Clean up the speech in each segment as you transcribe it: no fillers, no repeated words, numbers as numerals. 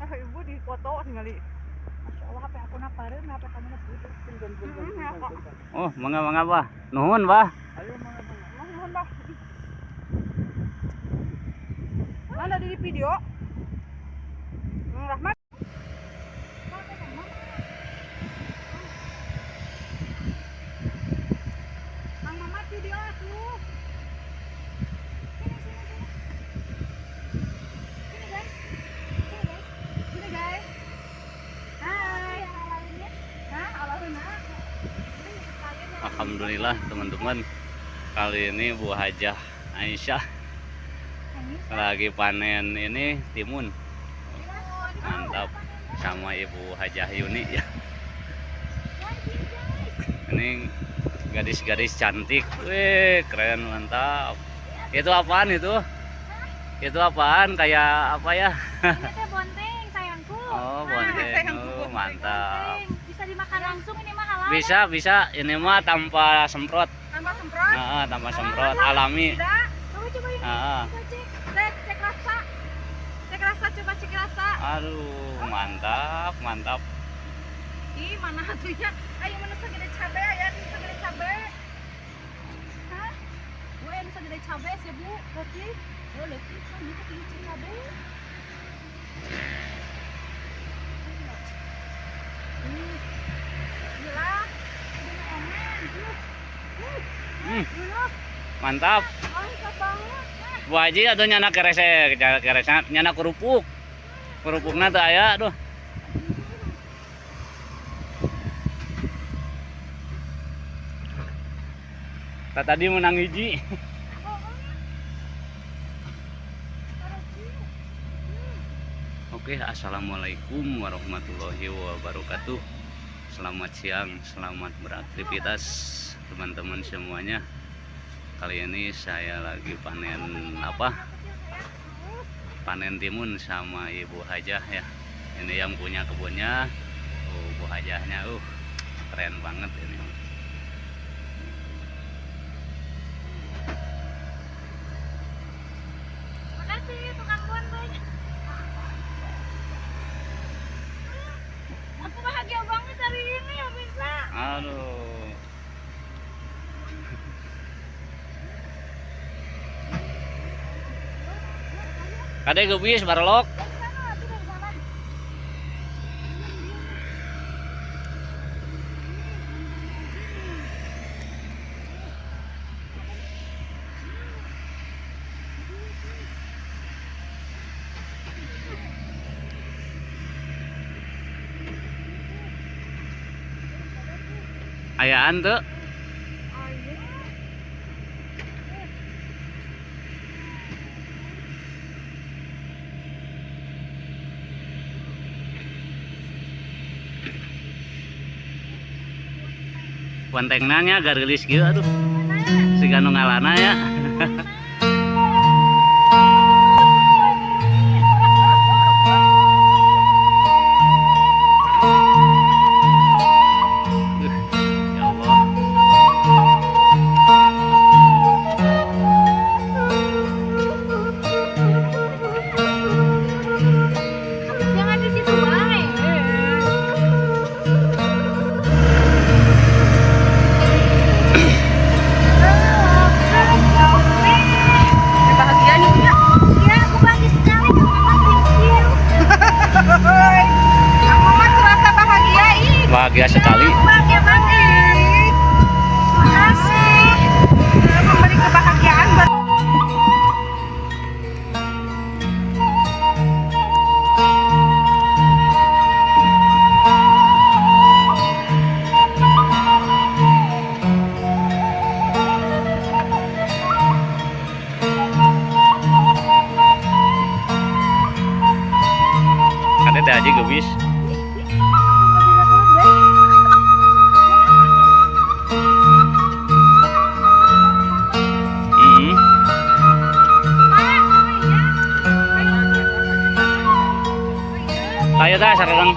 Ibu di foto ningali. Masya Allah, apa aku naparin, apa kamu naparin? Oh, mangga bah. Nuhun bah. Ayo mangga. Nuhun bah. Mana di video? Rahmat. Mang Mamat video tuh. Alhamdulillah teman-teman, kali ini Bu Hajah Aisyah lagi panen ini timun. Mantap, sama Ibu Hajah Yuni ya. Ini gadis-gadis cantik, wih keren, mantap. Itu apaan itu? Itu apaan, kayak apa ya? Ini teh bonteng sayangku. Oh bonteng, oh, mantap. Bisa dimakan langsung ini mah halal. Bisa, ini mah tanpa semprot. Tanpa semprot? Tanpa semprot, alami. Coba ini. Cek rasa. Coba cek rasa. Aduh, mantap. Ih, mana hatunya? Ayo mana segede cabe, aya nu segede cabe. Hah? Bu, anu segede cabe sih, Bu. Leuki. Oh, leuki kan itu tinggi cabe. Gila. Ini enak. Mantap. Mantap banget. Bu Haji atuh nyana kerese nyana kerupuk. Kerupukna teh aya, aduh. Tadi menang hiji. Oke, assalamualaikum warahmatullahi wabarakatuh. Selamat siang, selamat beraktivitas teman-teman semuanya. Kali ini saya lagi panen panen timun sama Ibu Hajah ya. Ini yang punya kebunnya, Bu Hajahnya, keren banget ini. Makasih tukang bonteng. Aku bahagia banget hari ini ya bisa. Aduh. Kade gebis barolok. Ayaan tuh. Ponteng nanya garilis gitu, aduh. Si ganu ngalana ya. Ya Allah. Jangan di situ bae. Bahagia nih ya. Iya, aku bahagia sekali. Thank you. Kang Mamat terasa bahagia ih. Bahagia sekali. Bahagia banget. Makasih. Memberi kebahagiaan buat Kade teh aja gebis. Ayo dah sareng.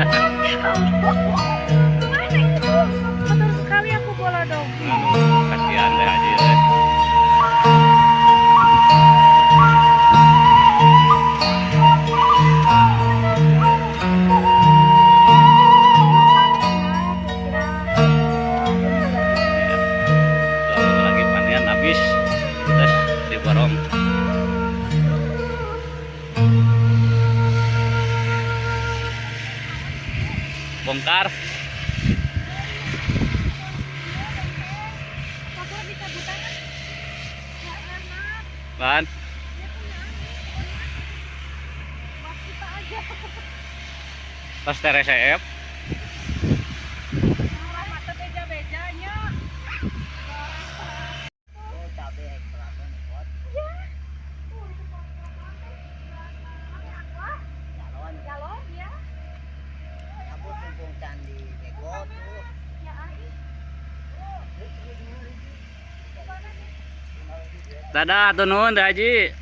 Kemana itu? Kotor sekali aku bola dong. Aduh, kasihan deh Haji. Suatu lagi panen habis, terus diborong. Bongkar. Aku lebih cabutan kan? Nggak enak. Kan? Buat kita aja. Pas TRCF. Malah mata beja-bejanya. Galon ya. Ya, Dadah, tuh nuhun Teh Haji.